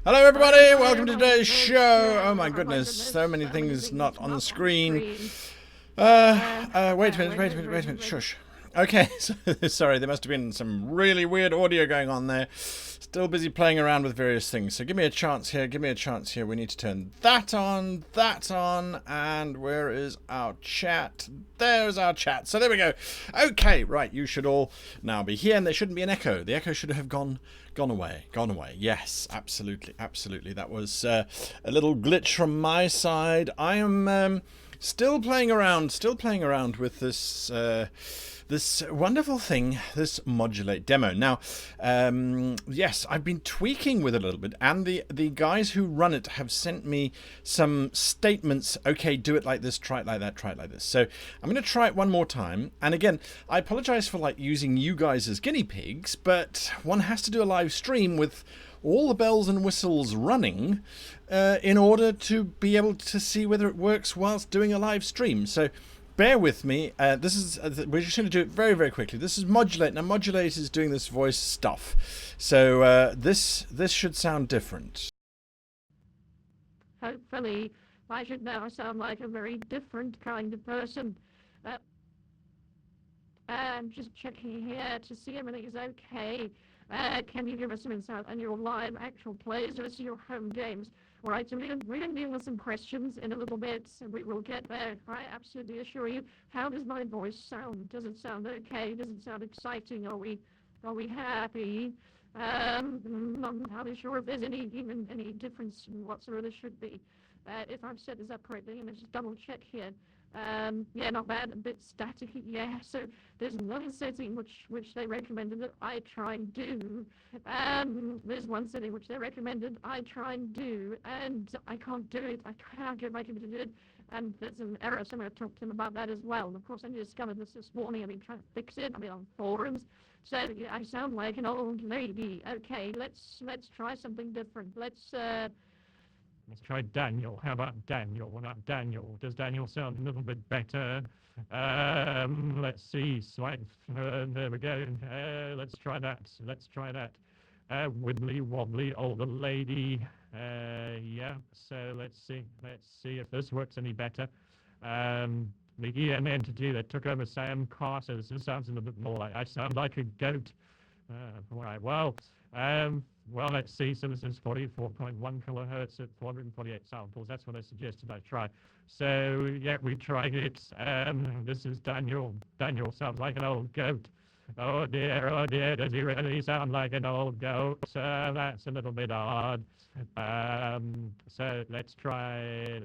Hello everybody, welcome to today's show. Oh my goodness, so many things not on the screen. Wait a minute, shush. Okay, so, sorry, there must have been some really weird audio going on there. Still busy playing around with various things, so give me a chance here, We need to turn that on, and where is our chat? There's our chat, so there we go. Okay, right, you should all now be here, and there shouldn't be an echo. The echo should have gone away. Yes, absolutely. That was a little glitch from my side. I am Still playing around with this this wonderful thing, this modulate demo. Now, yes, I've been tweaking with it a little bit, and the guys who run it have sent me some statements. Okay, do it like this, try it like that, try it like this. So I'm going to try it one more time. And again, I apologize for like using you guys as guinea pigs, but one has to do a live stream with all the bells and whistles running in order to be able to see whether it works whilst doing a live stream. So bear with me. This is we're just going to do it very, very quickly. This is modulate. Now, modulate is doing this voice stuff. So this should sound different. Hopefully, I should now sound like a very different kind of person. I'm just checking here to see everything is okay. Can you give us some insight on your live actual plays versus your home games? All right, so we're going to deal with some questions in a little bit, so we will get there. I absolutely assure you. How does my voice sound? Does it sound okay? Does it sound exciting? Are we happy? I'm not entirely sure if there's any difference in whatsoever there should be. If I've set this up correctly, and just double check here. Yeah, not bad, a bit staticky, yeah. So there's another setting which they recommended that I try and do. There's one setting which they recommended I try and do, and I can't do it. I can't get my computer to do it, and there's an error, so I'm going to talk to them about that as well. And of course, I discovered this morning. I've been trying to fix it. I've been on forums. So yeah, I sound like an old lady. Okay, let's try something different. Let's try Daniel. How about Daniel? What about Daniel? Does Daniel sound a little bit better? Let's see. Swipe. There we go. Let's try that. Let's try that. Wibbly wobbly older lady. Yeah. So let's see. Let's see if this works any better. The EM entity that took over Sam Carter. This sounds a little bit more like I sound like a goat. All right. Well, let's see. So this is 44.1 kilohertz at 448 samples. That's what I suggested I try. So, yeah, we tried it. This is Daniel. Daniel sounds like an old goat. Oh, dear, does he really sound like an old goat? That's a little bit odd. So let's try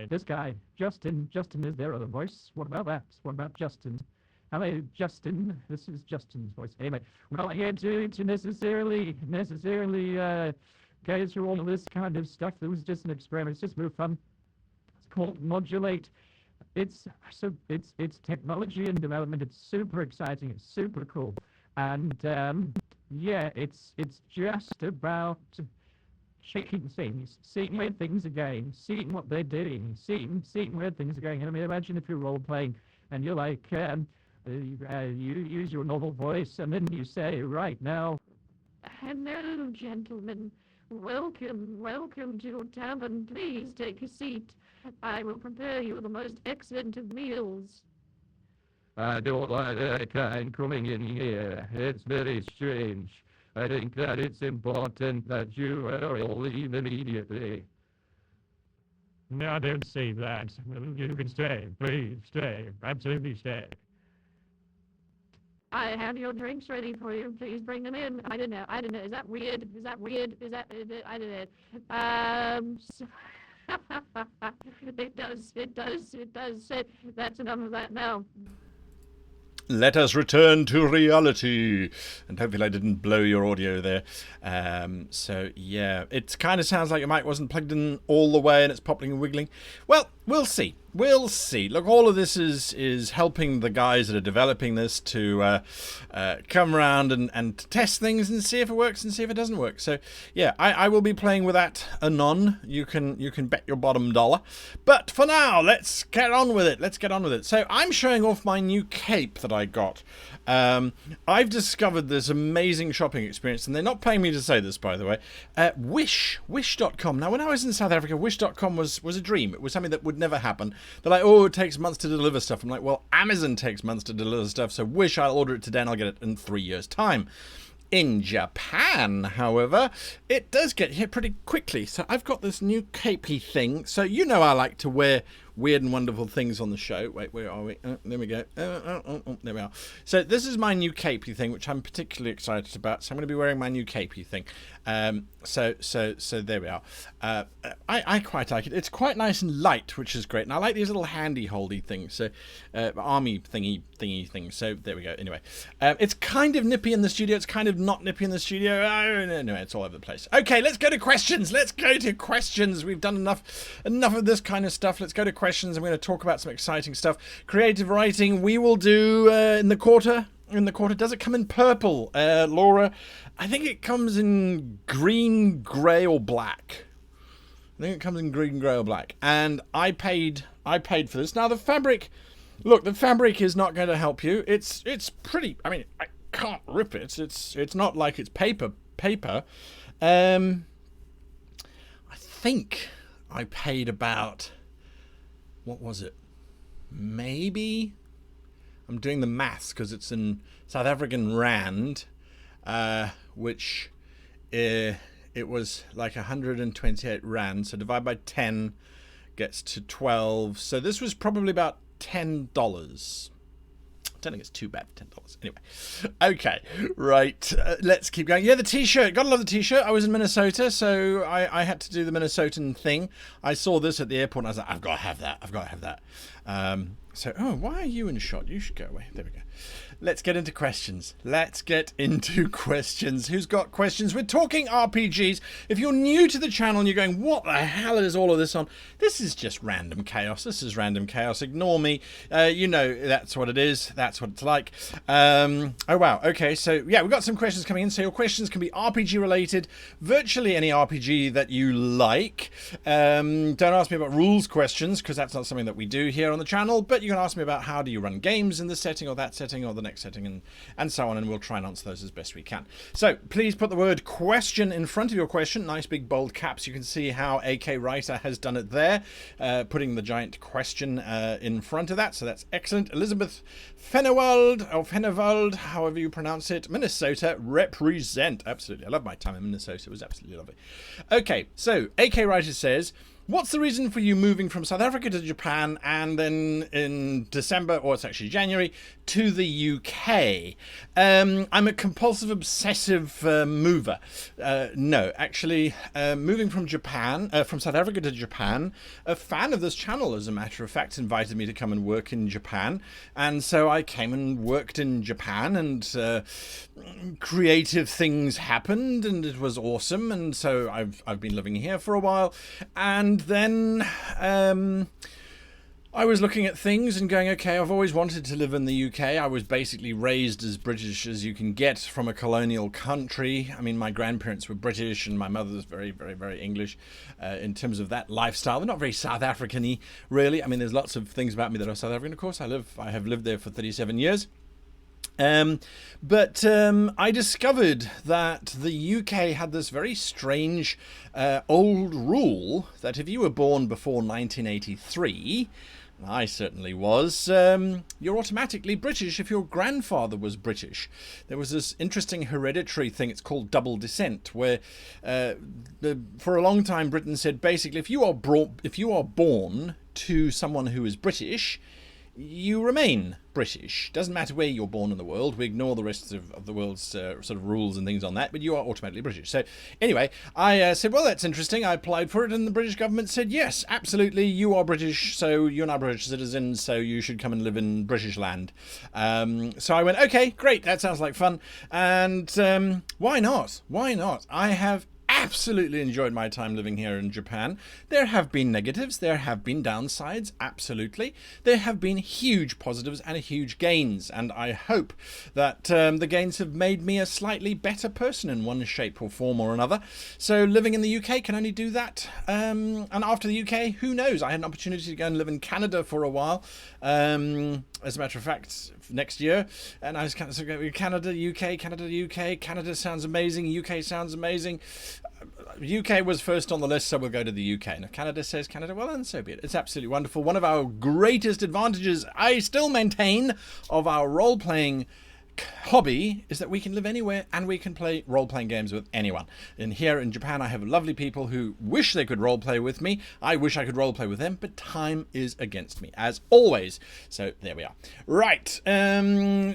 this guy. Justin, is there a voice? What about that? What about Justin? Hello, Justin. This is Justin's voice. Anyway, we're not here to necessarily go through all of this kind of stuff. It was just an experiment. It's just more fun. It's called Modulate. It's technology and development. It's super exciting. It's super cool. And yeah, it's just about checking things, seeing where things are going, seeing what they're doing, seeing where things are going. And I mean, imagine if you're role playing and you're like. You use your normal voice, and then you say, right now, hello, gentlemen. Welcome to your tavern. Please take a seat. I will prepare you the most excellent of meals. I don't like that kind coming in here. It's very strange. I think that it's important that you all leave immediately. No, don't say that. You can stay. Please stay. Absolutely stay. I have your drinks ready for you. Please bring them in. I don't know. Is that weird? I don't know. It does. That's enough of that now. Let us return to reality. And hopefully I didn't blow your audio there. So, yeah, it kind of sounds like your mic wasn't plugged in all the way and it's popping and wiggling. Well, we'll see. We'll see. Look, all of this is helping the guys that are developing this to come around and test things and see if it works and see if it doesn't work. So, yeah, I will be playing with that anon. You can bet your bottom dollar. But for now, let's get on with it. So I'm showing off my new cape that I got. I've discovered this amazing shopping experience, and they're not paying me to say this, by the way. Wish.com. Now, when I was in South Africa, Wish.com was a dream. It was something that would never happen. They're like, oh, it takes months to deliver stuff. I'm like, well, Amazon takes months to deliver stuff, so Wish, I'll order it today and I'll get it in 3 years' time. In Japan, however, it does get here pretty quickly. So I've got this new capey thing. So you know I like to wear weird and wonderful things on the show. Wait, where are we? There we go. There we are. So this is my new capey thing, which I'm particularly excited about. So I'm going to be wearing my new capey thing. So there we are. I quite like it. It's quite nice and light, which is great. And I like these little handy-holdy things. So army thingy things. So there we go. Anyway, it's kind of nippy in the studio. It's kind of not nippy in the studio. No, it's all over the place. Okay, let's go to questions. We've done enough of this kind of stuff. Let's go to questions. I'm going to talk about some exciting stuff. Creative writing we will do in the quarter. Does it come in purple, Laura? I think it comes in green, grey, or black. And I paid for this. Now the fabric is not going to help you. It's pretty. I mean, I can't rip it. It's not like it's paper. I think I paid about, what was it? Maybe, I'm doing the maths because it's in South African rand, which it was like 128 rand. So divide by 10 gets to 12. So this was probably about $10. I don't think it's too bad for $10. Anyway, okay, right, let's keep going. Yeah, the t-shirt, gotta love the t-shirt. I was in Minnesota, so I had to do the Minnesotan thing. I saw this at the airport and I was like, I've got to have that. So, why are you in shot? You should go away. There we go. Let's get into questions. Who's got questions? We're talking RPGs. If you're new to the channel and you're going, what the hell is all of this on? This is just random chaos. Ignore me. You know, that's what it is. That's what it's like. Oh, wow. Okay, so, yeah, we've got some questions coming in. So your questions can be RPG related, virtually any RPG that you like. Don't ask me about rules questions, because that's not something that we do here on the channel, but you can ask me about how do you run games in this setting or that setting or the next setting and so on, and we'll try and answer those as best we can. So please put the word question in front of your question. Nice big bold caps. You can see how AK Writer has done it there, putting the giant question in front of that, so that's excellent. Elizabeth Fenewald, however you pronounce it, Minnesota, represent. Absolutely, I love my time in Minnesota. It was absolutely lovely. Okay, so AK Writer says, what's the reason for you moving from South Africa to Japan and then in December, or it's actually January, to the UK? I'm a compulsive, obsessive mover. No, actually, moving from South Africa to Japan, a fan of this channel, as a matter of fact, invited me to come and work in Japan. And so I came and worked in Japan, and creative things happened, and it was awesome. And so I've been living here for a while. And then I was looking at things and going, okay, I've always wanted to live in the UK. I was basically raised as British as you can get from a colonial country. I mean, my grandparents were British and my mother was very, very, very English in terms of that lifestyle. They're not very South African-y, really. I mean, there's lots of things about me that are South African, of course. I have lived there for 37 years. But I discovered that the UK had this very strange old rule that if you were born before 1983, I certainly was, you're automatically British if your grandfather was British. There was this interesting hereditary thing, it's called double descent, where for a long time Britain said basically if you are born to someone who is British, you remain British. Doesn't matter where you're born in the world. We ignore the rest of the world's sort of rules and things on that, but you are automatically British. So anyway, I said, well, that's interesting. I applied for it, and the British government said, yes, absolutely, you are British, so you're now British citizens, so you should come and live in British land. So I went, okay, great, that sounds like fun. And why not? I have absolutely enjoyed my time living here in Japan. There have been negatives, there have been downsides, absolutely. There have been huge positives and huge gains, and I hope that the gains have made me a slightly better person in one shape or form or another. So living in the UK can only do that. And after the UK, who knows? I had an opportunity to go and live in Canada for a while. As a matter of fact, next year, and I was kind of going, Canada, UK. Canada sounds amazing. UK sounds amazing. UK was first on the list, so we'll go to the UK. And if Canada says Canada, well, then so be it. It's absolutely wonderful. One of our greatest advantages, I still maintain, of our role-playing hobby is that we can live anywhere and we can play role-playing games with anyone. And here in Japan, I have lovely people who wish they could role-play with me. I wish I could role-play with them, but time is against me, as always. So there we are. Right.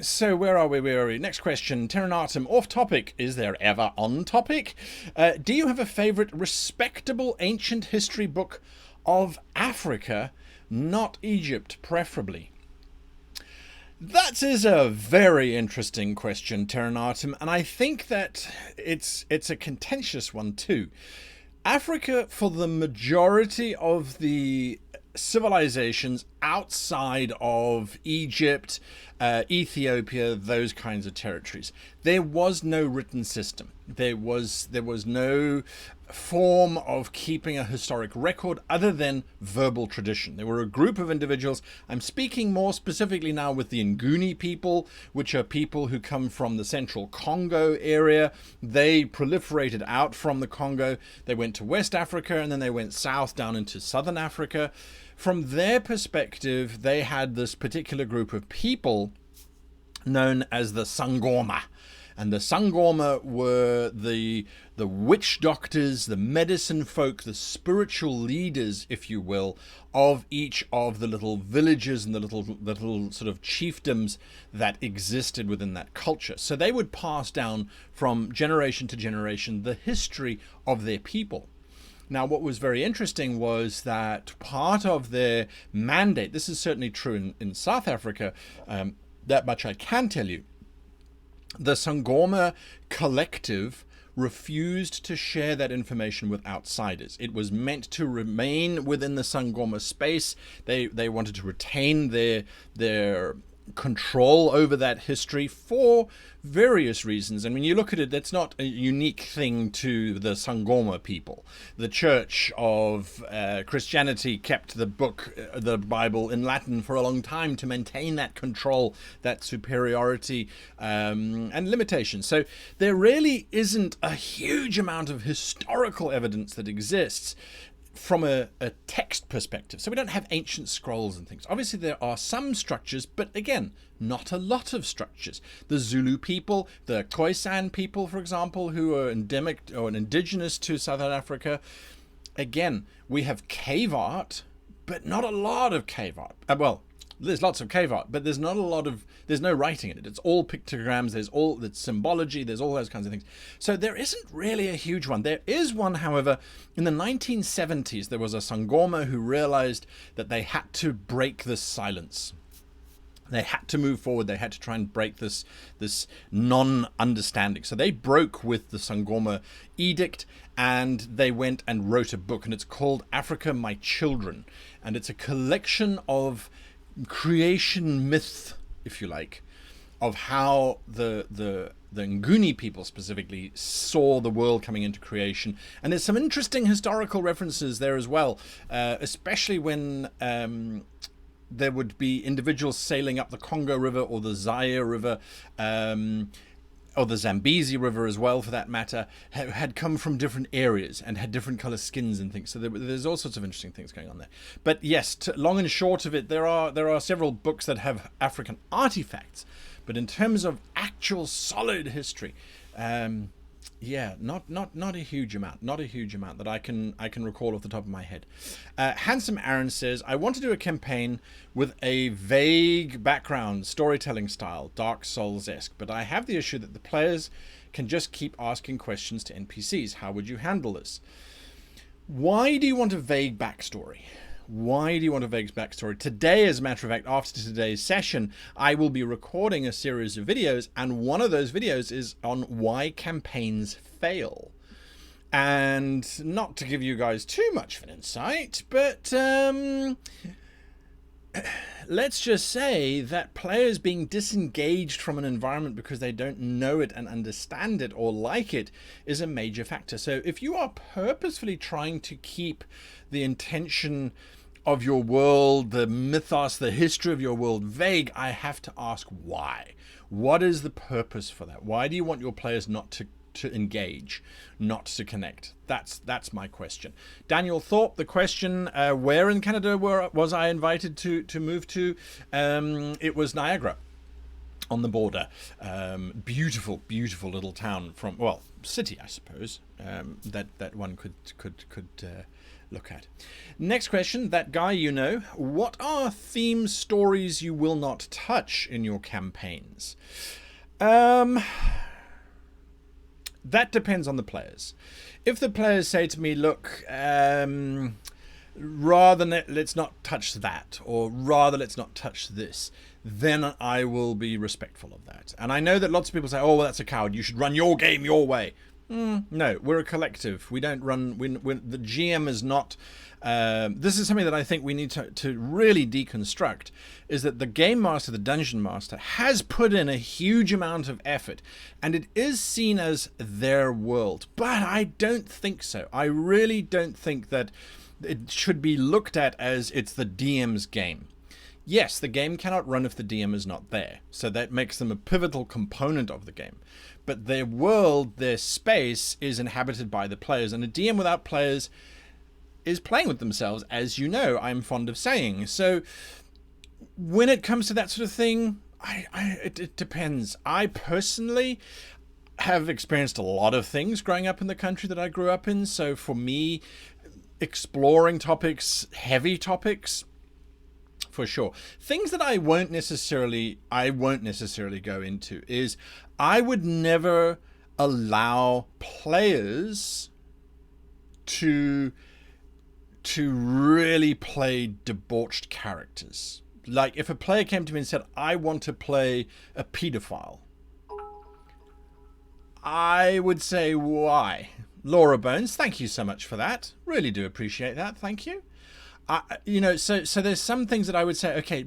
So where are we? Next question. Terranatum, off topic. Is there ever on topic? Do you have a favorite respectable ancient history book of Africa, not Egypt, preferably? That is a very interesting question, Terranatum, and I think that it's a contentious one too. Africa, for the majority of the civilizations outside of Egypt, Ethiopia, those kinds of territories, there was no written system. There was no form of keeping a historic record other than verbal tradition. There were a group of individuals. I'm speaking more specifically now with the Nguni people, which are people who come from the central Congo area. They proliferated out from the Congo. They went to West Africa and then they went south down into southern Africa. From their perspective, they had this particular group of people known as the Sangoma. And the Sangoma were the witch doctors, the medicine folk, the spiritual leaders, if you will, of each of the little villages and the little sort of chiefdoms that existed within that culture. So they would pass down from generation to generation the history of their people. Now, what was very interesting was that part of their mandate, this is certainly true in South Africa, that much I can tell you, the Sangoma collective refused to share that information with outsiders. It was meant to remain within the Sangoma space. They wanted to retain their control over that history for various reasons. And when you look at it, that's not a unique thing to the Sangoma people. The Church of Christianity kept the book, the Bible, in Latin for a long time to maintain that control, that superiority, and limitation. So there really isn't a huge amount of historical evidence that exists from a text perspective. So we don't have ancient scrolls and things. Obviously there are some structures, but again, not a lot of structures. The Zulu people, the Khoisan people, for example, who are endemic or indigenous to Southern Africa, again, we have cave art, but not a lot of cave art. Well, there's lots of cave art, but there's not a lot of, there's no writing in it. It's all pictograms, there's symbology, there's all those kinds of things. So there isn't really a huge one. There is one, however, in the 1970s, there was a Sangoma who realized that they had to break this silence. They had to move forward. They had to try and break this non-understanding. So they broke with the Sangoma edict and they went and wrote a book, and it's called Africa, My Children. And it's a collection of creation myth, if you like, of how the Nguni people specifically saw the world coming into creation. And there's some interesting historical references there as well, especially when there would be individuals sailing up the Congo River or the Zaire River, or the Zambezi River as well, for that matter, had come from different areas and had different color skins and things. So there's all sorts of interesting things going on there. But yes, long and short of it, there are several books that have African artifacts. But in terms of actual solid history, yeah, not a huge amount. Not a huge amount that I can recall off the top of my head. Handsome Aaron says, I want to do a campaign with a vague background, storytelling style, Dark Souls-esque, but I have the issue that the players can just keep asking questions to NPCs. How would you handle this? Why do you want a vague backstory? Why do you want a vague backstory? Today, as a matter of fact, after today's session, I will be recording a series of videos, and one of those videos is on why campaigns fail. And not to give you guys too much of an insight, but let's just say that players being disengaged from an environment because they don't know it and understand it or like it is a major factor. So if you are purposefully trying to keep the intention of your world, the mythos, the history of your world vague, I have to ask why. What is the purpose for that? Why do you want your players not to engage, not to connect? That's my question. Daniel Thorpe, the question, where in Canada was I invited to move to? It was Niagara. on the border. Beautiful, beautiful little town from, well, city, I suppose, that one could look at. Next question, that guy you know, what are theme stories you will not touch in your campaigns? That depends on the players. If the players say to me, look, rather let's not touch that, or rather let's not touch this, then I will be respectful of that. And I know that lots of people say, oh, well, that's a coward, you should run your game your way. No, we're a collective. We don't run, the GM is not, this is something that I think we need to really deconstruct, is that the game master, the dungeon master, has put in a huge amount of effort, and it is seen as their world. But I don't think so. I really don't think that it should be looked at as it's the DM's game. Yes, the game cannot run if the DM is not there, so that makes them a pivotal component of the game. But their world, their space, is inhabited by the players, and a DM without players is playing with themselves, as you know, I'm fond of saying. So when it comes to that sort of thing, it depends. I personally have experienced a lot of things growing up in the country that I grew up in, so for me, exploring topics, heavy topics, for sure. Things that I won't necessarily go into is I would never allow players to really play debauched characters. Like if a player came to me and said, I want to play a pedophile, I would say, why? Laura Bones, thank you so much for that. Really do appreciate that. Thank you. So there's some things that I would say, okay,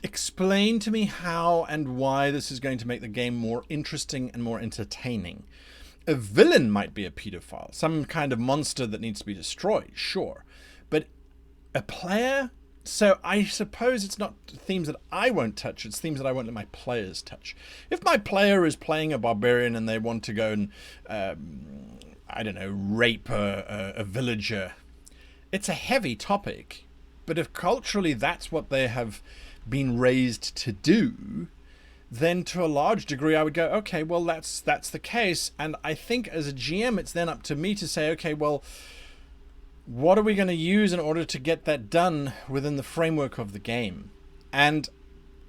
explain to me how and why this is going to make the game more interesting and more entertaining. A villain might be a pedophile, some kind of monster that needs to be destroyed, sure. But a player? So I suppose it's not themes that I won't touch, it's themes that I won't let my players touch. If my player is playing a barbarian and they want to go and, rape a villager, it's a heavy topic. But if culturally that's what they have been raised to do, then to a large degree I would go, okay, well that's the case. And I think as a GM it's then up to me to say, okay, well, what are we going to use in order to get that done within the framework of the game? And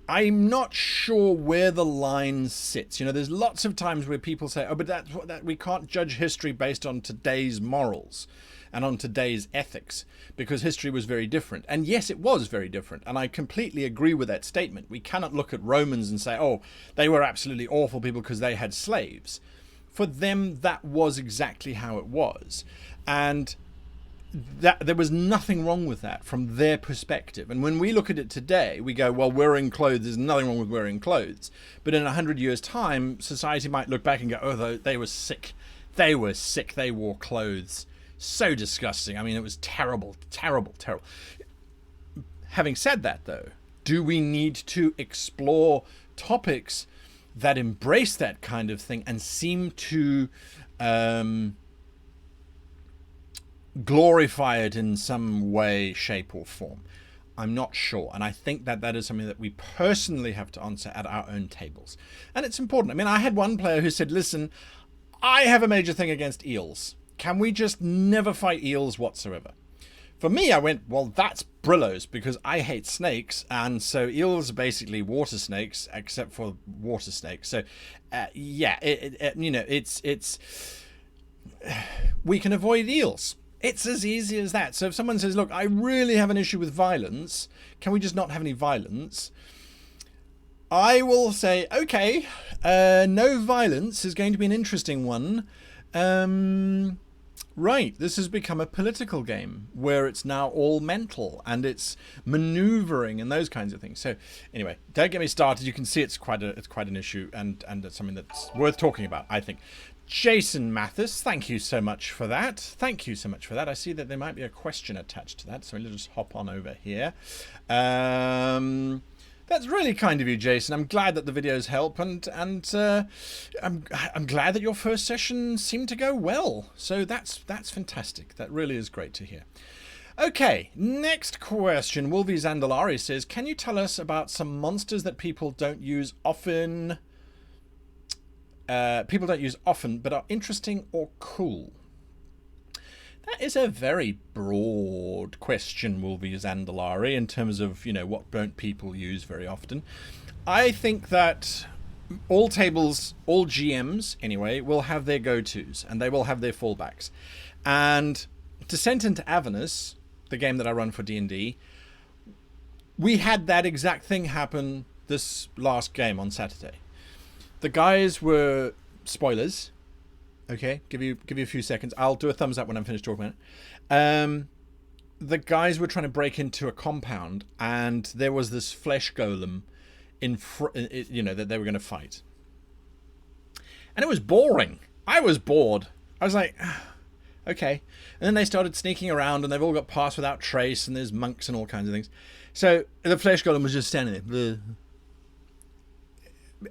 I'm not sure where the line sits. You know, there's lots of times where people say, oh, but that we can't judge history based on today's morals and on today's ethics, because history was very different. And yes, it was very different. And I completely agree with that statement. We cannot look at Romans and say, oh, they were absolutely awful people because they had slaves. For them, that was exactly how it was. And that there was nothing wrong with that from their perspective. And when we look at it today, we go, well, wearing clothes, there's nothing wrong with wearing clothes. But in 100 years' time, society might look back and go, oh, they were sick. They were sick. They wore clothes. So disgusting. I mean, it was terrible, terrible, terrible. Having said that, though, do we need to explore topics that embrace that kind of thing and seem to glorify it in some way, shape, or form? I'm not sure. And I think that is something that we personally have to answer at our own tables. And it's important. I mean, I had one player who said, listen, I have a major thing against eels. Can we just never fight eels whatsoever? For me, I went, well, that's Brillows, because I hate snakes, and so eels are basically water snakes, except for water snakes. So, it's we can avoid eels. It's as easy as that. So if someone says, look, I really have an issue with violence, can we just not have any violence? I will say, okay, no violence is going to be an interesting one. Right, this has become a political game where it's now all mental and it's maneuvering and those kinds of things. So anyway, don't get me started. You can see it's quite an issue and it's something that's worth talking about, I think. Jason Mathis, thank you so much for that. Thank you so much for that. I see that there might be a question attached to that, so let's just hop on over here. That's really kind of you, Jason. I'm glad that the videos help, and I'm glad that your first session seemed to go well. So that's fantastic. That really is great to hear. Okay, next question. Wolvie Zandalari says, can you tell us about some monsters that people don't use often? People don't use often, but are interesting or cool. That is a very broad question, Wolvie Zandalari, in terms of, what don't people use very often. I think that all tables, all GMs anyway, will have their go-tos and they will have their fallbacks. And Descent into Avernus, the game that I run for D&D, we had that exact thing happen this last game on Saturday. The guys were spoilers. Okay, give you a few seconds. I'll do a thumbs up when I'm finished talking about it. The guys were trying to break into a compound, and there was this flesh golem that they were going to fight, and it was boring. I was bored. I was like, okay. And then they started sneaking around, and they've all got passed without trace, and there's monks and all kinds of things. So the flesh golem was just standing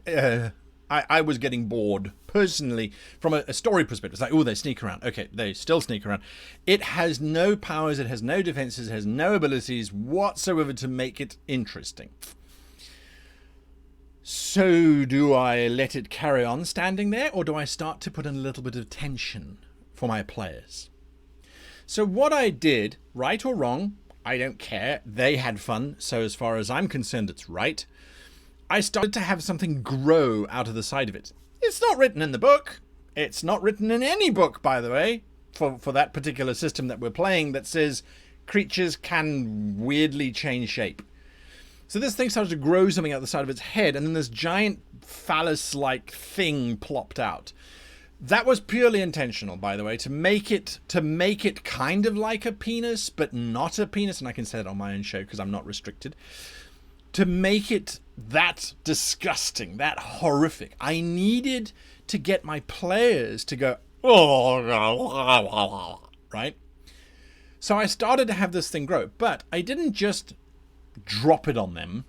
there. I was getting bored, personally, from a story perspective. It's like, oh, they sneak around. Okay, they still sneak around. It has no powers, it has no defenses, it has no abilities whatsoever to make it interesting. So do I let it carry on standing there, or do I start to put in a little bit of tension for my players? So what I did, right or wrong, I don't care. They had fun, so as far as I'm concerned, it's right. I started to have something grow out of the side of it. It's not written in the book. It's not written in any book, by the way, for that particular system that we're playing, that says creatures can weirdly change shape. So this thing started to grow something out the side of its head, and then this giant phallus-like thing plopped out. That was purely intentional, by the way, to make it kind of like a penis, but not a penis, and I can say it on my own show because I'm not restricted. To make it that disgusting, that horrific, I needed to get my players to go, oh, right? So I started to have this thing grow, but I didn't just drop it on them.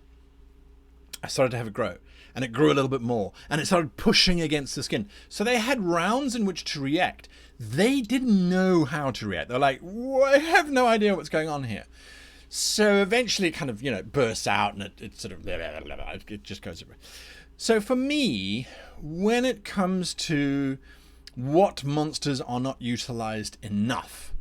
I started to have it grow, and it grew a little bit more, and it started pushing against the skin. So they had rounds in which to react. They didn't know how to react. They're like, I have no idea what's going on here. So eventually it kind of, bursts out, and it sort of, it just goes. So for me, when it comes to what monsters are not utilized enough,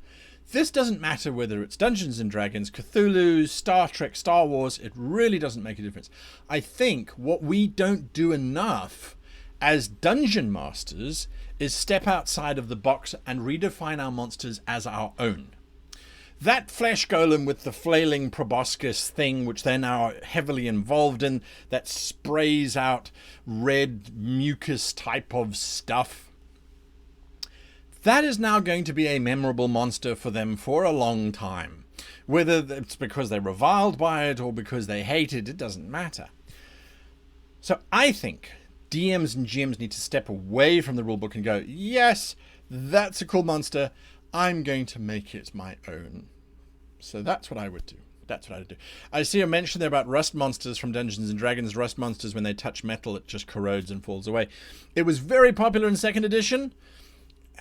this doesn't matter whether it's Dungeons and Dragons, Cthulhu, Star Trek, Star Wars, it really doesn't make a difference. I think what we don't do enough as dungeon masters is step outside of the box and redefine our monsters as our own. That flesh golem with the flailing proboscis thing, which they're now heavily involved in, that sprays out red mucus type of stuff, that is now going to be a memorable monster for them for a long time. Whether it's because they're reviled by it or because they hate it, it doesn't matter. So I think DMs and GMs need to step away from the rulebook and go, yes, that's a cool monster. I'm going to make it my own. So that's what I would do. That's what I would do. I see a mention there about rust monsters from Dungeons and Dragons. Rust monsters, when they touch metal, it just corrodes and falls away. It was very popular in 2nd edition.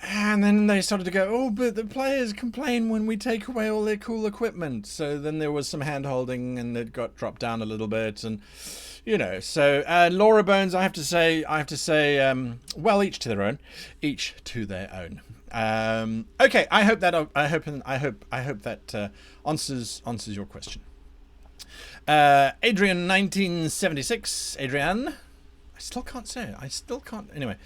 And then they started to go, oh, but the players complain when we take away all their cool equipment. So then there was some hand-holding, and it got dropped down a little bit. And, so Laura Bones, I have to say, well, each to their own. Each to their own. Okay, I hope that answers your question. Adrian 1976. Adrian, I still can't say it. Anyway,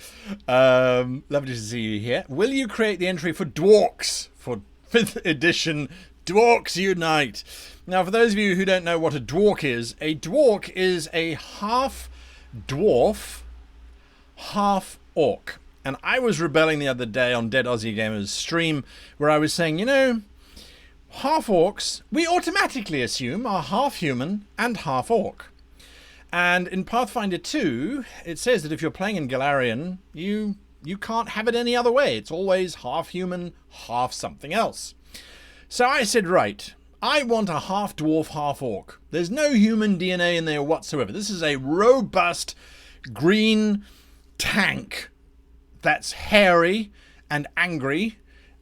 lovely to see you here. Will you create the entry for Dwarks for 5th edition? Dwarks Unite. Now, for those of you who don't know what a dwark is a half dwarf, half orc. And I was rebelling the other day on Dead Aussie Gamers stream, where I was saying, half orcs, we automatically assume are half human and half orc. And in Pathfinder 2, it says that if you're playing in Galarian, you can't have it any other way. It's always half human, half something else. So I said, right, I want a half dwarf, half orc. There's no human DNA in there whatsoever. This is a robust green tank that's hairy and angry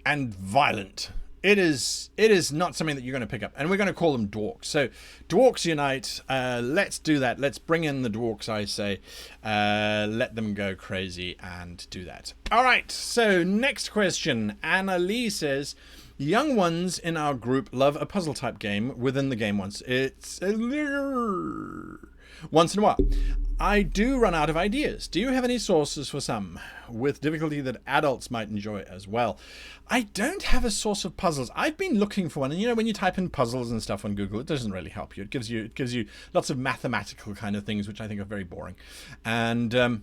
and violent. It is not something that you're going to pick up, and we're going to call them dwarks. So, dwarks unite. Let's do that. Let's bring in the dwarks. I say, let them go crazy and do that. All right. So, next question. Anna Lee says, young ones in our group love a puzzle type game within the game once. It's once in a while. I do run out of ideas. Do you have any sources for some with difficulty that adults might enjoy as well? I don't have a source of puzzles. I've been looking for one, and you know, when you type in puzzles and stuff on Google, it doesn't really help you. It gives you lots of mathematical kind of things, which I think are very boring. And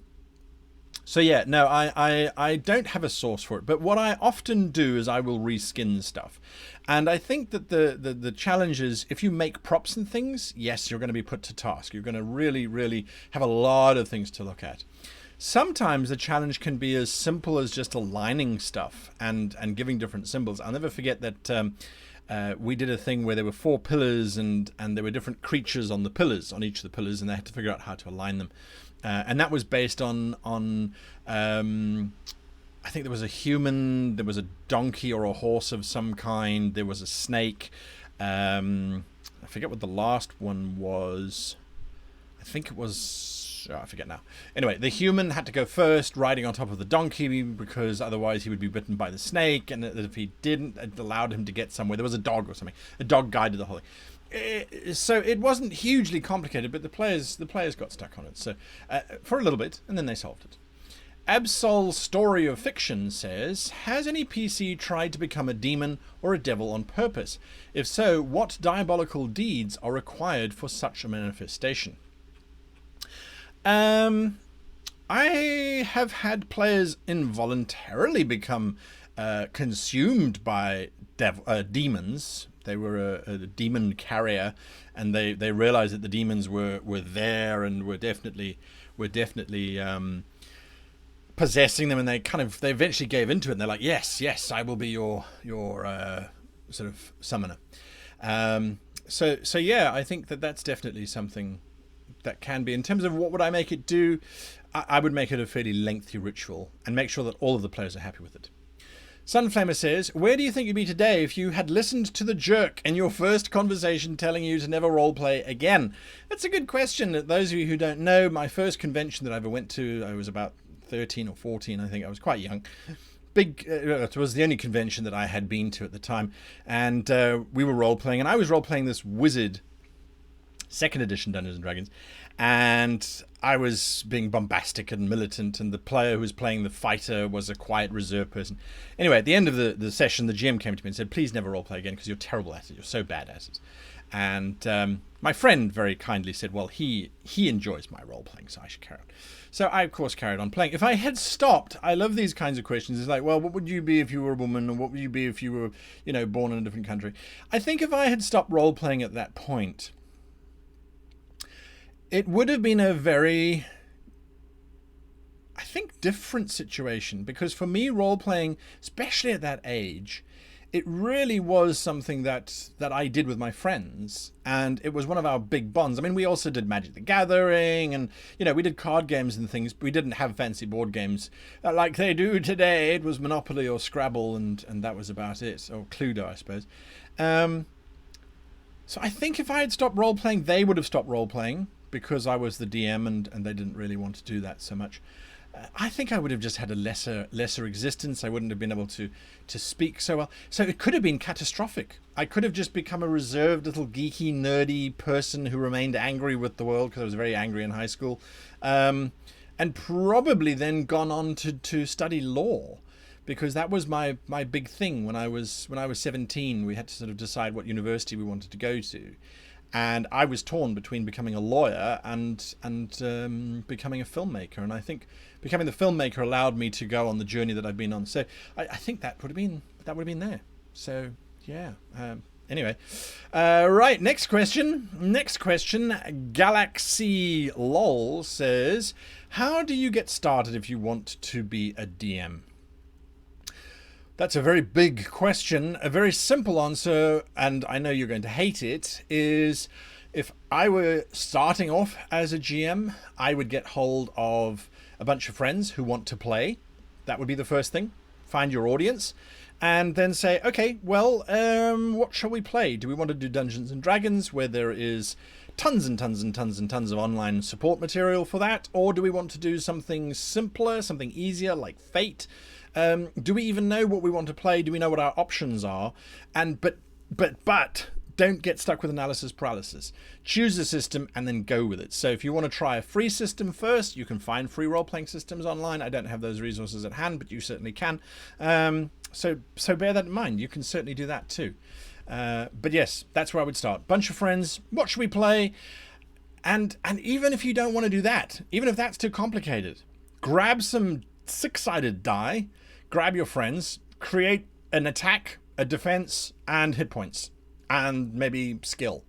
so yeah, no, I don't have a source for it. But what I often do is I will reskin stuff. And I think that the challenge is, if you make props and things, yes, you're going to be put to task. You're going to really, really have a lot of things to look at. Sometimes the challenge can be as simple as just aligning stuff and giving different symbols. I'll never forget that we did a thing where there were 4 pillars and there were different creatures on the pillars, on each of the pillars, and they had to figure out how to align them. And that was based on I think there was a human, there was a donkey or a horse of some kind, there was a snake. I forget what the last one was. I think it was... I forget now. Anyway, the human had to go first, riding on top of the donkey, because otherwise he would be bitten by the snake, and if he didn't, it allowed him to get somewhere. There was a dog or something. A dog guided the whole thing. So it wasn't hugely complicated, but the players got stuck on it. So for a little bit, and then they solved it. Absol's Story of Fiction says, has any PC tried to become a demon or a devil on purpose? If so, what diabolical deeds are required for such a manifestation? I have had players involuntarily become consumed by demons. They were a demon carrier, and they realized that the demons were there and were definitely possessing them, and they eventually gave into it, and they're like, yes, I will be your sort of summoner. So yeah, I think that's definitely something that can be. In terms of what would I make it do, I would make it a fairly lengthy ritual and make sure that all of the players are happy with it. Sunflamer says, where do you think you'd be today if you had listened to the jerk in your first conversation telling you to never roleplay again? That's a good question. Those of you who don't know, my first convention that I ever went to, I was about 13 or 14, I think. I was quite young. It was the only convention that I had been to at the time. And we were role-playing, and I was role-playing this wizard, 2nd edition Dungeons & Dragons, and I was being bombastic and militant, and the player who was playing the fighter was a quiet, reserved person. Anyway, at the end of the session, the GM came to me and said, please never roleplay again, because you're terrible at it, you're so bad at it. And my friend very kindly said, well, he enjoys my role-playing, so I should carry on. So I, of course, carried on playing. If I had stopped, I love these kinds of questions. It's like, well, what would you be if you were a woman, or what would you be if you were, born in a different country? I think if I had stopped role-playing at that point, it would have been a very, I think, different situation, because for me, role-playing, especially at that age, it really was something that I did with my friends, and it was one of our big bonds. I mean, we also did Magic the Gathering, and, we did card games and things, but we didn't have fancy board games like they do today. It was Monopoly or Scrabble, and that was about it, or Cluedo, I suppose. So I think if I had stopped role-playing, they would have stopped role-playing, because I was the DM and they didn't really want to do that so much. I think I would have just had a lesser existence. I wouldn't have been able to speak so well. So it could have been catastrophic. I could have just become a reserved little geeky, nerdy person who remained angry with the world, because I was very angry in high school, and probably then gone on to study law, because that was my big thing when I was 17. We had to sort of decide what university we wanted to go to. And I was torn between becoming a lawyer and becoming a filmmaker. And I think becoming the filmmaker allowed me to go on the journey that I've been on. So I think that would have been there. So yeah. Anyway, right. Next question. Galaxy Lol says, how do you get started if you want to be a DM? That's a very big question. A very simple answer, and I know you're going to hate it, is if I were starting off as a GM, I would get hold of a bunch of friends who want to play. That would be the first thing. Find your audience. and then say, okay, well, what shall we play? Do we want to do Dungeons and Dragons, where there is tons and tons and tons and tons of online support material for that? Or do we want to do something simpler, something easier, like Fate? Do we even know what we want to play? Do we know what our options are? And but don't get stuck with analysis paralysis. Choose a system and then go with it. So if you want to try a free system first, you can find free role-playing systems online. I don't have those resources at hand, but you certainly can. So bear that in mind. You can certainly do that too. But yes, that's where I would start. Bunch of friends. What should we play? And even if you don't want to do that, even if that's too complicated, grab some 6-sided die, grab your friends, create an attack, a defense, and hit points. And maybe skill,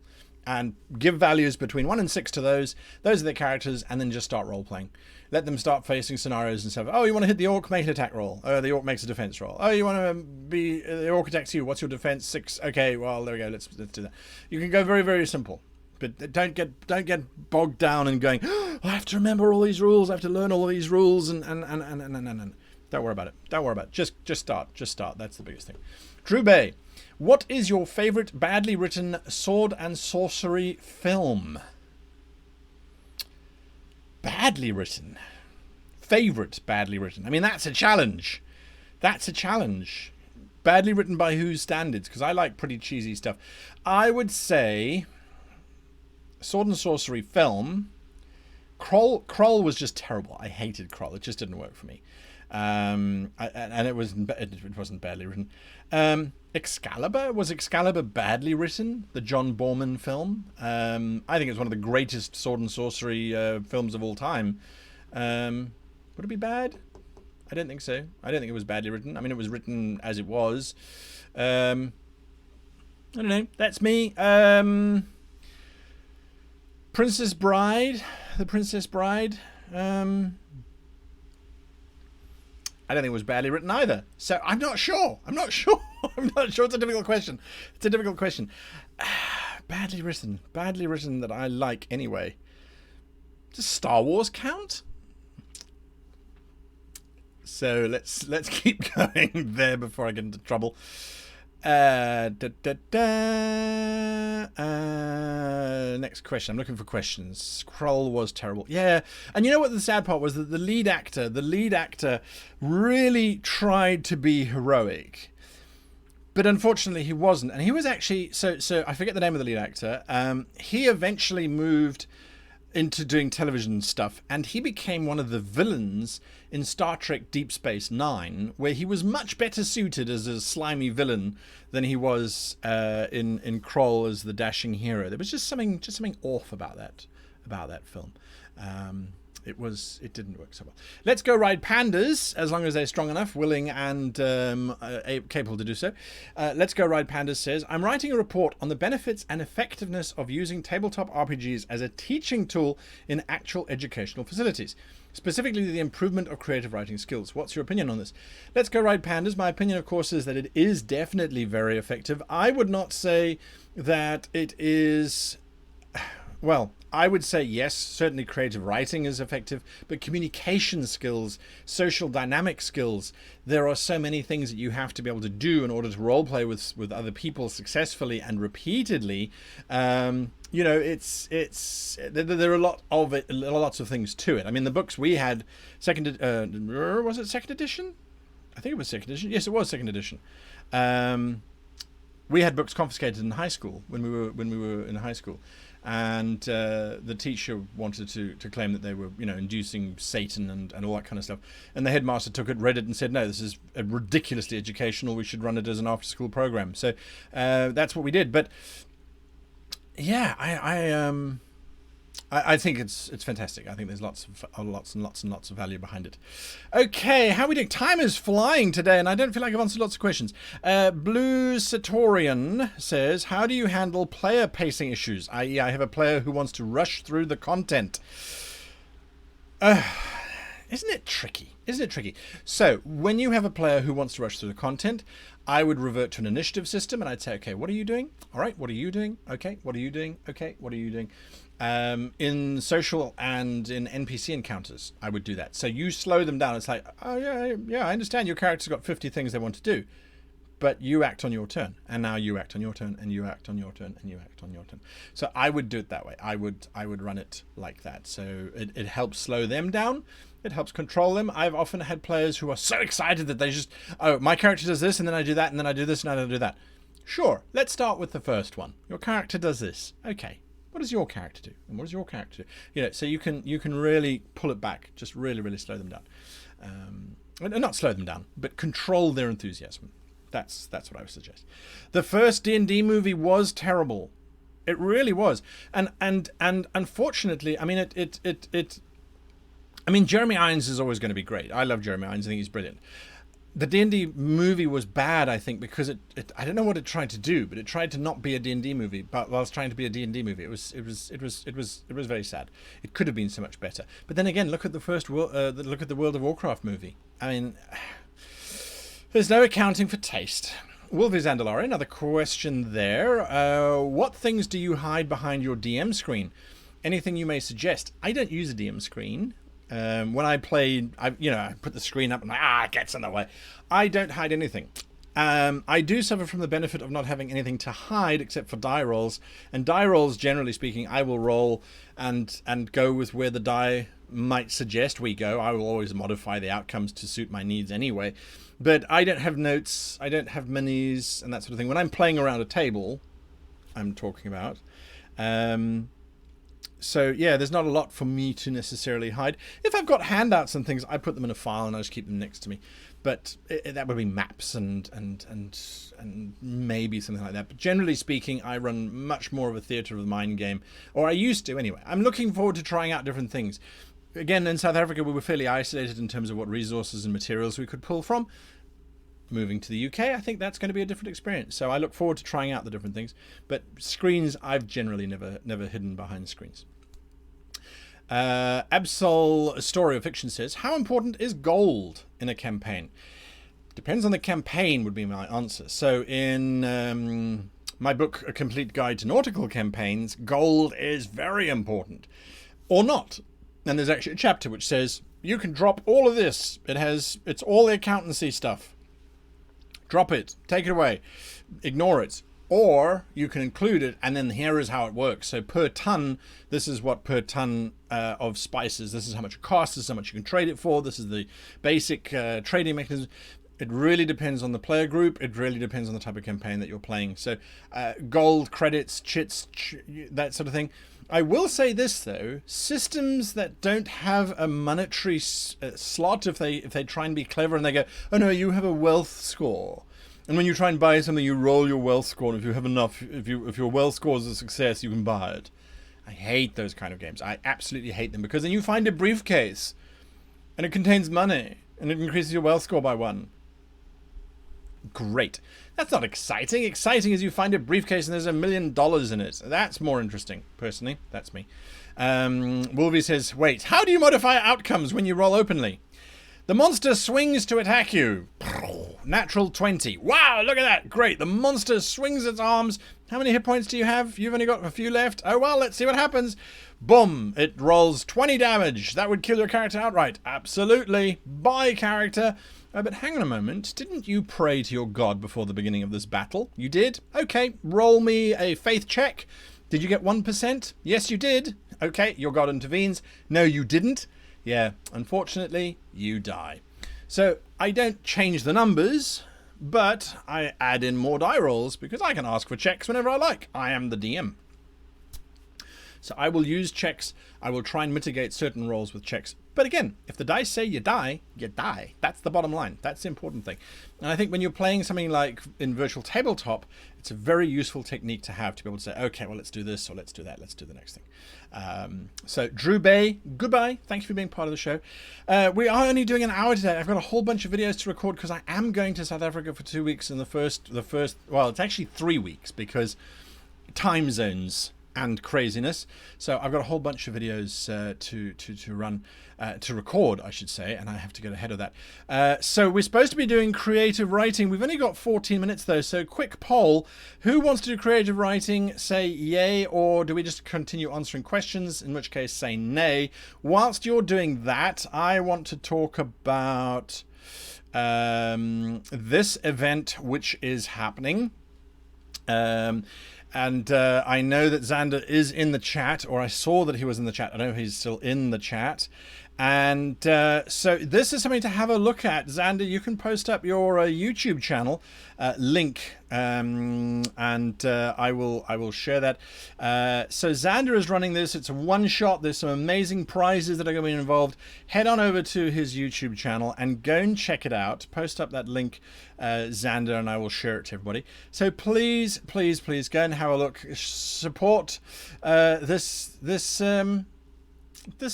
and give values between 1 and 6 to those. Those are the characters, and then just start role playing. Let them start facing scenarios and stuff. Oh, you want to hit the orc? Make an attack roll. The orc makes a defense roll. Oh, you want to be the orc attacks you? What's your defense? 6. Okay, well there we go. Let's do that. You can go very, very simple, but don't get bogged down and going, oh, I have to remember all these rules. I have to learn all of these rules, and don't worry about it. Don't worry about it. Just start. Just start. That's the biggest thing. Drew Bay. What is your favourite badly written sword and sorcery film? Badly written. Favourite badly written. I mean, that's a challenge. That's a challenge. Badly written by whose standards? Because I like pretty cheesy stuff. I would say sword and sorcery film. Kroll was just terrible. I hated Kroll. It just didn't work for me. And it wasn't badly written. Excalibur? Was Excalibur badly written? The John Borman film? I think it's one of the greatest sword and sorcery films of all time. Would it be bad? I don't think so. I don't think it was badly written. I mean, it was written as it was. I don't know. That's me. Princess Bride. The Princess Bride. I don't think it was badly written either. So I'm not sure. I'm not sure. It's a difficult question. Badly written that I like anyway. Does Star Wars count? So let's keep going there before I get into trouble. Next question. I'm looking for questions. Scroll was terrible. Yeah, and you know what the sad part was? That the lead actor really tried to be heroic, but unfortunately he wasn't. And he was actually so I forget the name of the lead actor. He eventually moved into doing television stuff, and he became one of the villains in Star Trek Deep Space Nine, where he was much better suited as a slimy villain than he was in Kroll as the dashing hero. There was just something off about that film. It didn't work so well. Let's go ride pandas, as long as they're strong enough, willing, and capable to do so. Let's go ride pandas says, I'm writing a report on the benefits and effectiveness of using tabletop RPGs as a teaching tool in actual educational facilities, specifically the improvement of creative writing skills. What's your opinion on this? Let's go ride pandas. My opinion, of course, is that it is definitely very effective. I would not say that it is... Well, I would say yes, certainly creative writing is effective, but communication skills, social dynamic skills, there are so many things that you have to be able to do in order to roleplay with other people successfully and repeatedly. You know, there are lots of things to it. I mean, the books we had was it second edition? I think it was second edition. Yes, it was second edition. We had books confiscated in high school when we were in high school. And the teacher wanted to claim that they were, inducing Satan and all that kind of stuff. And the headmaster took it, read it, and said, no, this is ridiculously educational. We should run it as an after-school program. So that's what we did. But yeah, I think it's fantastic. I think there's lots of value behind it. Okay, how are we doing? Time is flying today, and I don't feel like I've answered lots of questions. Blue Satorian says, how do you handle player pacing issues? I.e., I have a player who wants to rush through the content. Isn't it tricky? So, when you have a player who wants to rush through the content, I would revert to an initiative system, and I'd say, okay, what are you doing? All right, what are you doing? Okay, what are you doing? Okay, what are you doing? In social and in NPC encounters, I would do that. So you slow them down. It's like, oh yeah, I understand your character's got 50 things they want to do. but you act on your turn, and now you act on your turn, and you act on your turn, and you act on your turn. So I would do it that way. I would run it like that. So it helps slow them down. It helps control them. I've often had players who are so excited that they just, oh, my character does this, and then I do that, and then I do this, and I do that. Sure, let's start with the first one. Your character does this. Okay, what does your character do? And what does your character do? You know, so you can really pull it back, just really, really slow them down. Not slow them down, but control their enthusiasm. That's what I would suggest. The first D&D movie was terrible. It really was. And unfortunately, I mean I mean, Jeremy Irons is always going to be great. I love Jeremy Irons. I think he's brilliant. The D&D movie was bad, I think, because it I don't know what it tried to do, but it tried to not be a D&D movie, but whilst trying to be a D&D movie. It was very sad. It could have been so much better. But then again, look at the World of Warcraft movie. I mean, there's no accounting for taste. Wolfie Zandalari, another question there. What things do you hide behind your DM screen? Anything you may suggest? I don't use a DM screen. When I play, I put the screen up and it gets in the way. I don't hide anything. I do suffer from the benefit of not having anything to hide except for die rolls. And die rolls, generally speaking, I will roll and go with where the die might suggest we go. I will always modify the outcomes to suit my needs anyway. But I don't have notes. I don't have minis and that sort of thing. When I'm playing around a table, I'm talking about. So, yeah, there's not a lot for me to necessarily hide. If I've got handouts and things, I put them in a file and I just keep them next to me. But that would be maps and maybe something like that. But generally speaking, I run much more of a theatre of the mind game. Or I used to, anyway. I'm looking forward to trying out different things. Again, in South Africa, we were fairly isolated in terms of what resources and materials we could pull from. Moving to the UK, I think that's going to be a different experience. So I look forward to trying out the different things. But screens, I've generally never hidden behind screens. Absol Story of Fiction says, how important is gold in a campaign? Depends on the campaign would be my answer. So in my book, A Complete Guide to Nautical Campaigns, gold is very important. Or not. And there's actually a chapter which says, you can drop all of this. It's all the accountancy stuff. Drop it. Take it away. Ignore it. Or you can include it, and then here is how it works. So per ton, this is what per ton of spices, this is how much it costs, this is how much you can trade it for, this is the basic trading mechanism. It really depends on the player group. It really depends on the type of campaign that you're playing. So gold, credits, chits, that sort of thing. I will say this, though. Systems that don't have a monetary slot, if they try and be clever and they go, oh no, you have a wealth score. And when you try and buy something, you roll your wealth score, and if you have enough, if your wealth score is a success, you can buy it. I hate those kind of games. I absolutely hate them, because then you find a briefcase, and it contains money, and it increases your wealth score by 1. Great. That's not exciting. Exciting is you find a briefcase and there's $1 million in it. That's more interesting, personally. That's me. Wolvie says, wait, how do you modify outcomes when you roll openly? The monster swings to attack you. Natural 20. Wow, look at that. Great. The monster swings its arms. How many hit points do you have? You've only got a few left. Oh, well, let's see what happens. Boom. It rolls 20 damage. That would kill your character outright. Absolutely. Bye, character. But hang on a moment. Didn't you pray to your god before the beginning of this battle? You did? Okay. Roll me a faith check. Did you get 1%? Yes, you did. Okay. Your god intervenes. No, you didn't. Yeah, unfortunately, you die. So I don't change the numbers, but I add in more die rolls because I can ask for checks whenever I like. I am the DM. So I will use checks. I will try and mitigate certain rolls with checks. But again, if the dice say you die, you die. That's the bottom line. That's the important thing. And I think when you're playing something like in virtual tabletop, it's a very useful technique to have to be able to say, okay, well, let's do this or let's do that. Let's do the next thing. So Drew Bay, goodbye. Thank you for being part of the show. We are only doing an hour today. I've got a whole bunch of videos to record because I am going to South Africa for 2 weeks. And well, it's actually 3 weeks because time zones and craziness. So I've got a whole bunch of videos to record, I should say, and I have to get ahead of that. So we're supposed to be doing creative writing. We've only got 14 minutes though, so quick poll. Who wants to do creative writing? Say yay, or do we just continue answering questions? In which case, say nay. Whilst you're doing that, I want to talk about this event which is happening. And I know that Xander is in the chat, or I saw that he was in the chat. I don't know if he's still in the chat. And so this is something to have a look at. Xander, you can post up your YouTube channel link, and I will share that. So Xander is running this. It's a one shot. There's some amazing prizes that are going to be involved. Head on over to his YouTube channel and go and check it out. Post up that link, Xander, and I will share it to everybody. So please, please, please go and have a look. Support this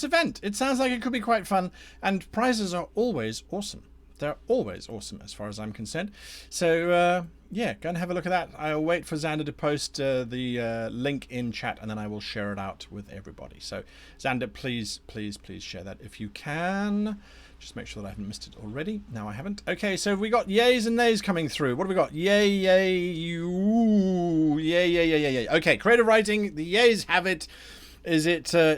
event. It sounds like it could be quite fun, and prizes are always awesome. They're always awesome as far as I'm concerned. So yeah, go and have a look at that. I'll wait for Xander to post the link in chat, and then I will share it out with everybody. So Xander, please, please, please share that if you can. Just make sure that I haven't missed it already. No, I haven't. Okay, so we got yays and nays coming through. What have we got? Yay, yay, ooh, yay, yay, yay, yay, yay. Okay, creative writing. The yays have it. Is it a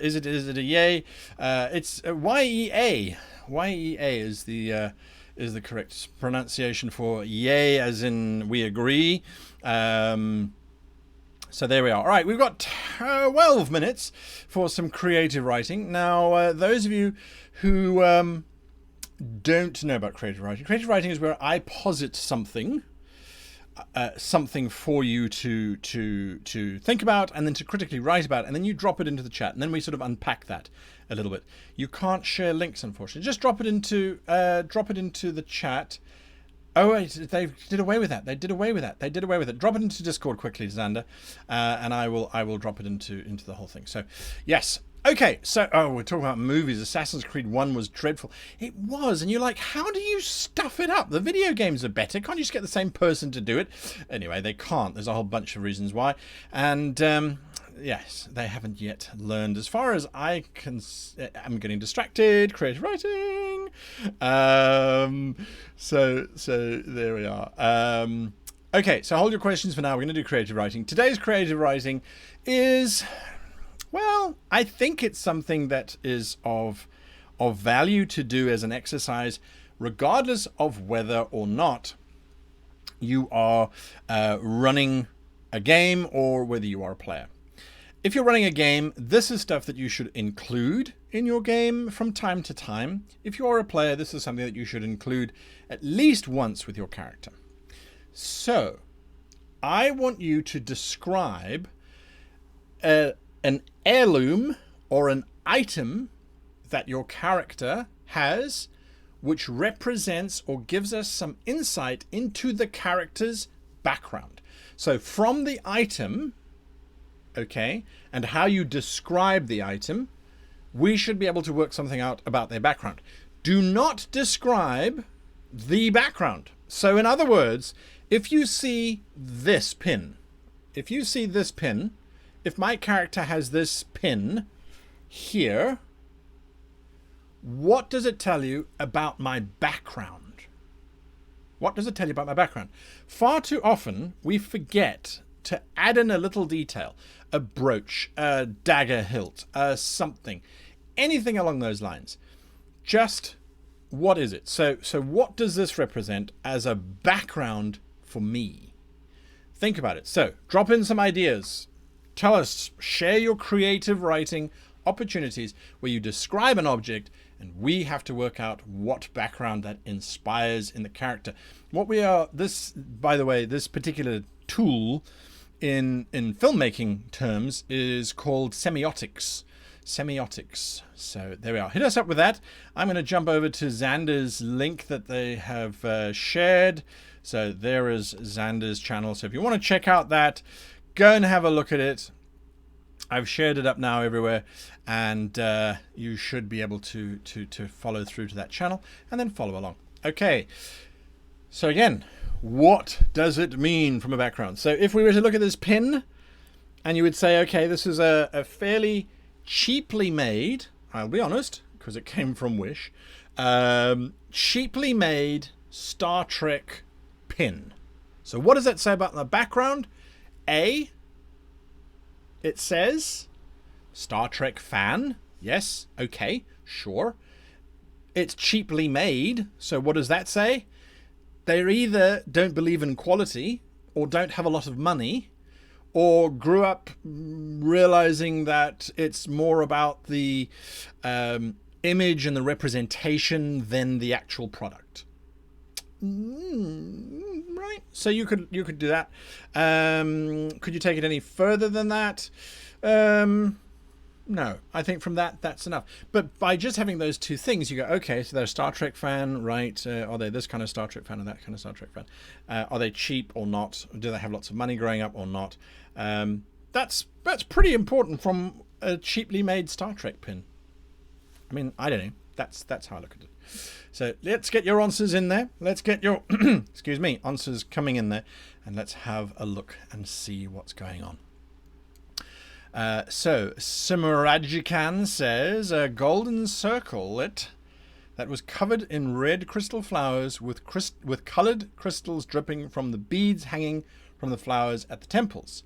yay? It's YEA. YEA is the correct pronunciation for yay, as in we agree. So there we are. All right, we've got 12 minutes for some creative writing. Now, those of you who don't know about creative writing is where I posit something. Something for you to think about, and then to critically write about, and then you drop it into the chat, and then we sort of unpack that a little bit. You can't share links, unfortunately. Just drop it into the chat. Oh wait, they did away with that. They did away with it. Drop it into Discord quickly, Xander, and I will drop it into the whole thing. So yes. Okay, so, we're talking about movies. Assassin's Creed 1 was dreadful. It was, and you're like, how do you stuff it up? The video games are better. Can't you just get the same person to do it? Anyway, they can't. There's a whole bunch of reasons why. And, yes, they haven't yet learned. As far as I can... I'm getting distracted. Creative writing. So there we are. Okay, so hold your questions for now. We're going to do creative writing. Today's creative writing is... Well, I think it's something that is of value to do as an exercise, regardless of whether or not you are running a game or whether you are a player. If you're running a game, this is stuff that you should include in your game from time to time. If you are a player, this is something that you should include at least once with your character. So, I want you to describe an heirloom or an item that your character has, which represents or gives us some insight into the character's background. So from the item, okay, and how you describe the item, we should be able to work something out about their background. Do not describe the background. So in other words, if you see this pin, if my character has this pin here, what does it tell you about my background? What does it tell you about my background? Far too often, we forget to add in a little detail. A brooch, a dagger hilt, something. Anything along those lines. Just, what is it? So what does this represent as a background for me? Think about it. So, drop in some ideas. Tell us, share your creative writing opportunities where you describe an object and we have to work out what background that inspires in the character. By the way, this particular tool in filmmaking terms is called semiotics. So there we are. Hit us up with that. I'm going to jump over to Xander's link that they have shared. So there is Xander's channel. So if you want to check out that, go and have a look at it. I've shared it up now everywhere, and you should be able to follow through to that channel and then follow along. Okay, so again, what does it mean from a background? So if we were to look at this pin, and you would say, okay, this is a fairly cheaply made, I'll be honest, because it came from Wish, cheaply made Star Trek pin. So what does that say about the background? A, it says Star Trek fan. Yes, okay, sure. It's cheaply made. So what does that say? They either don't believe in quality or don't have a lot of money, or grew up realizing that it's more about the image and the representation than the actual product. Right. So you could do that. Could you take it any further than that? No, I think from that's enough. But by just having those two things, you go, okay, so they're a Star Trek fan, right? Are they this kind of Star Trek fan or that kind of Star Trek fan? Are they cheap or not? Do they have lots of money growing up or not? That's pretty important from a cheaply made Star Trek pin. I mean, I don't know. That's how I look at it. So let's get your answers in there. Let's get your excuse me, answers coming in there, and let's have a look and see what's going on. So Simarajikan says a golden circlet that was covered in red crystal flowers with coloured crystals dripping from the beads hanging from the flowers at the temples.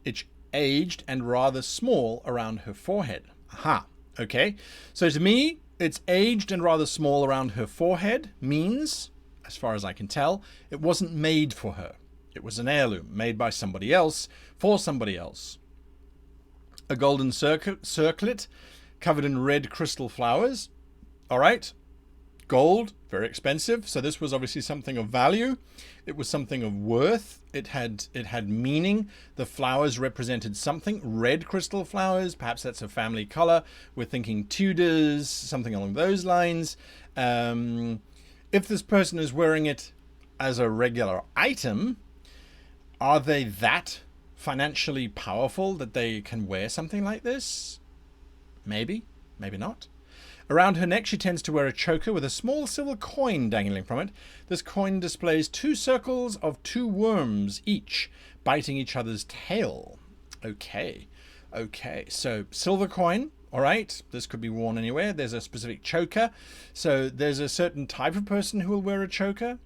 It's aged and rather small around her forehead. Aha. Okay. So to me, it's aged and rather small around her forehead means, as far as I can tell, it wasn't made for her. It was an heirloom made by somebody else for somebody else. A golden circlet covered in red crystal flowers. All right. Gold, very expensive. So this was obviously something of value. It was something of worth. It had meaning. The flowers represented something. Red crystal flowers, perhaps that's a family color. We're thinking Tudors, something along those lines. If this person is wearing it as a regular item, are they that financially powerful that they can wear something like this? Maybe, maybe not. Around her neck, she tends to wear a choker with a small silver coin dangling from it. This coin displays 2 circles of 2 worms each, biting each other's tail. Okay, so silver coin. All right, this could be worn anywhere. There's a specific choker. So there's a certain type of person who will wear a choker.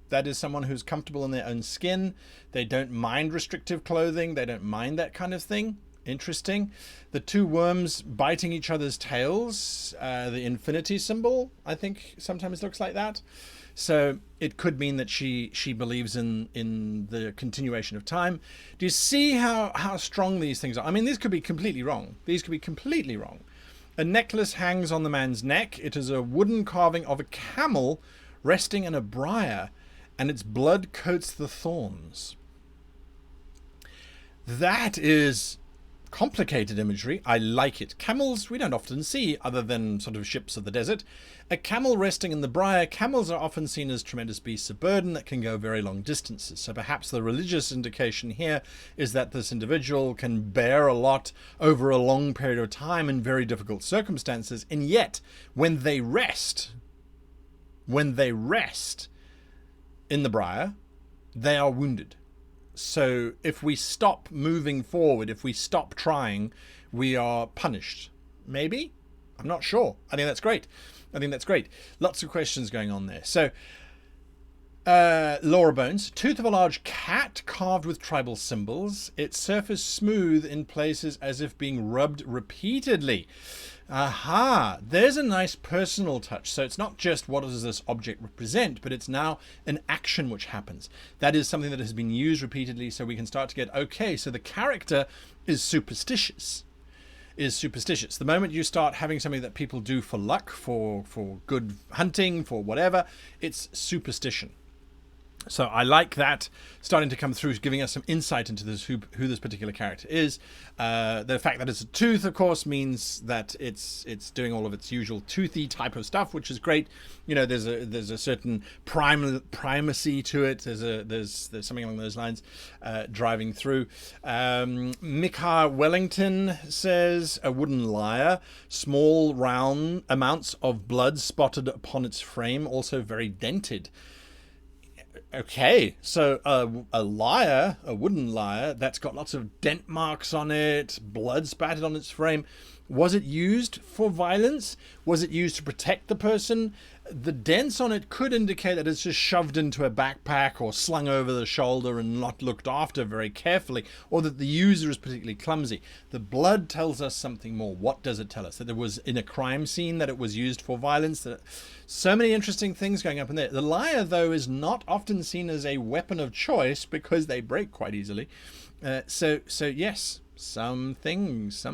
That is someone who's comfortable in their own skin. They don't mind restrictive clothing. They don't mind that kind of thing. Interesting. The 2 worms biting each other's tails. The infinity symbol, I think, sometimes looks like that. So it could mean that she believes in the continuation of time. Do you see how strong these things are? I mean, these could be completely wrong. A necklace hangs on the man's neck. It is a wooden carving of a camel resting in a briar, and its blood coats the thorns. That is complicated imagery. I like it. Camels we don't often see other than sort of ships of the desert. A camel resting in the briar. Camels are often seen as tremendous beasts of burden that can go very long distances. So perhaps the religious indication here is that this individual can bear a lot over a long period of time in very difficult circumstances, and yet when they rest in the briar, they are wounded. So if we stop moving forward, if we stop trying, we are punished. Maybe? I'm not sure. I think that's great. Lots of questions going on there. So, Laura Bones, tooth of a large cat carved with tribal symbols. Its surface smooth in places as if being rubbed repeatedly. Aha, there's a nice personal touch. So it's not just what does this object represent, but it's now an action which happens. That is something that has been used repeatedly, so we can start to get, okay, so the character is superstitious. The moment you start having something that people do for luck, for good hunting, for whatever, it's superstition. So I like that starting to come through, giving us some insight into this, who this particular character is. The fact that it's a tooth, of course, means that it's doing all of its usual toothy type of stuff, which is great. You know, there's a certain primacy to it. There's something along those lines driving through. Mika Wellington says a wooden lyre, small round amounts of blood spotted upon its frame, also very dented. Okay, so a lyre, a wooden lyre, that's got lots of dent marks on it, blood spattered on its frame. Was it used for violence? Was it used to protect the person? The dents on it could indicate that it's just shoved into a backpack or slung over the shoulder and not looked after very carefully, or that the user is particularly clumsy. The blood tells us something more. What does it tell us? That it was in a crime scene, that it was used for violence, that so many interesting things going up in there. The lyre, though, is not often seen as a weapon of choice because they break quite easily. So yes. Some things.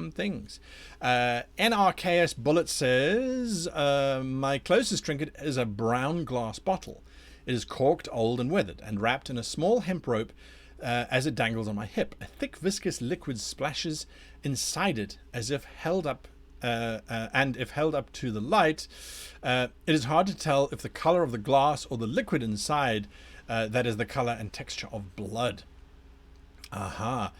NRKS Bullet says, my closest trinket is a brown glass bottle. It is corked, old and weathered, and wrapped in a small hemp rope as it dangles on my hip. A thick viscous liquid splashes inside it as if held up, and if held up to the light, it is hard to tell if the color of the glass or the liquid inside that is the color and texture of blood. Aha.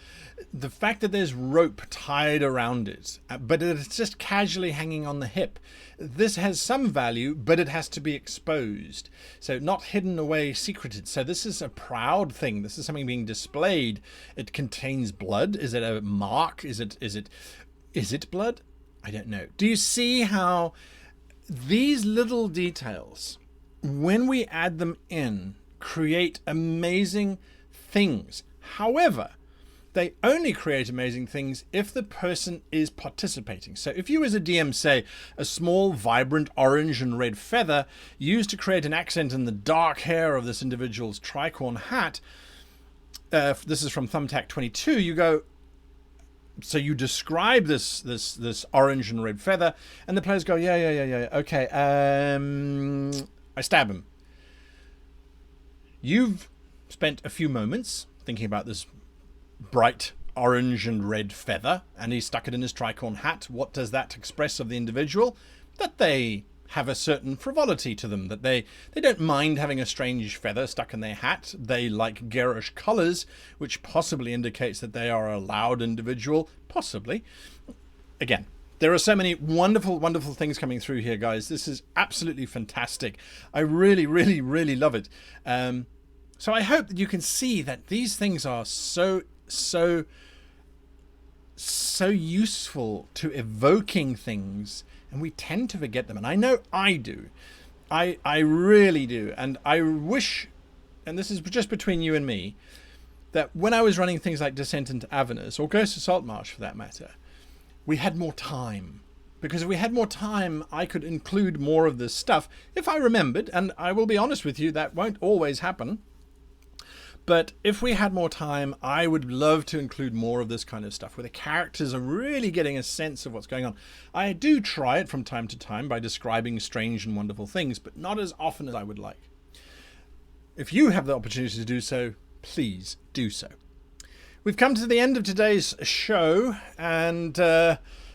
The fact that there's rope tied around it, but it's just casually hanging on the hip. This has some value, but it has to be exposed. So not hidden away, secreted. So this is a proud thing. This is something being displayed. It contains blood. Is it a mark? Is it blood? I don't know. Do you see how these little details, when we add them in, create amazing things? However, they only create amazing things if the person is participating. So if you as a DM say a small, vibrant orange and red feather used to create an accent in the dark hair of this individual's tricorn hat, this is from Thumbtack 22, you go, so you describe this orange and red feather, and the players go, yeah, okay, I stab him. You've spent a few moments thinking about this bright orange and red feather, and he stuck it in his tricorn hat. What does that express of the individual? That they have a certain frivolity to them, that they don't mind having a strange feather stuck in their hat. They like garish colours, which possibly indicates that they are a loud individual, possibly. Again, there are so many wonderful, wonderful things coming through here, guys. This is absolutely fantastic. I really, really, really love it. So I hope that you can see that these things are so useful to evoking things, and we tend to forget them. And I know I do. I really do. And I wish, and this is just between you and me, that when I was running things like Descent into Avernus, or Ghost of Saltmarsh for that matter, we had more time. Because if we had more time, I could include more of this stuff if I remembered, and I will be honest with you, that won't always happen. But if we had more time, I would love to include more of this kind of stuff where the characters are really getting a sense of what's going on. I do try it from time to time by describing strange and wonderful things, but not as often as I would like. If you have the opportunity to do so, please do so. We've come to the end of today's show, and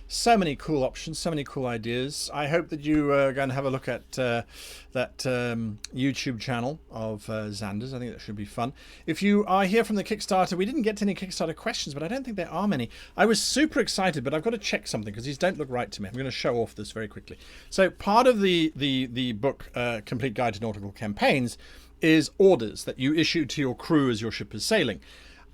so many cool options, so many cool ideas. I hope that you are going to have a look at that YouTube channel of Xander's. I think that should be fun. If you are here from the Kickstarter, we didn't get to any Kickstarter questions, but I don't think there are many. I was super excited, but I've got to check something because these don't look right to me. I'm going to show off this very quickly. So part of the book, Complete Guide to Nautical Campaigns, is orders that you issue to your crew as your ship is sailing.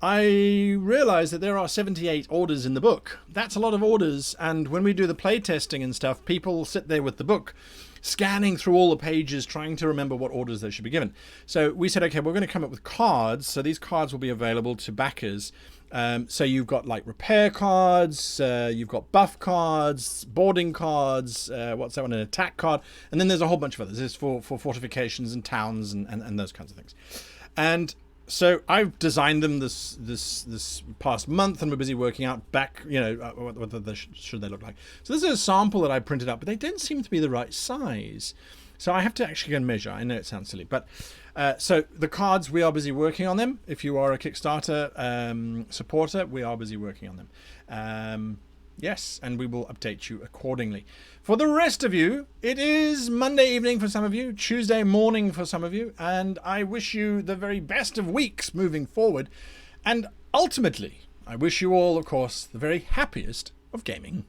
I realize that there are 78 orders in the book. That's a lot of orders, and when we do the play testing and stuff, people sit there with the book, scanning through all the pages, trying to remember what orders they should be given. So we said, okay, we're going to come up with cards, so these cards will be available to backers. So you've got like repair cards, you've got buff cards, boarding cards, what's that one, an attack card, and then there's a whole bunch of others. There's for fortifications and towns and those kinds of things. And so I've designed them this past month, and we're busy working out back, what should they look like. So this is a sample that I printed up, but they don't seem to be the right size. So I have to actually go and measure. I know it sounds silly, but so the cards, we are busy working on them. If you are a Kickstarter supporter, we are busy working on them. Yes, and we will update you accordingly. For the rest of you, it is Monday evening for some of you, Tuesday morning for some of you, and I wish you the very best of weeks moving forward. And ultimately, I wish you all, of course, the very happiest of gaming.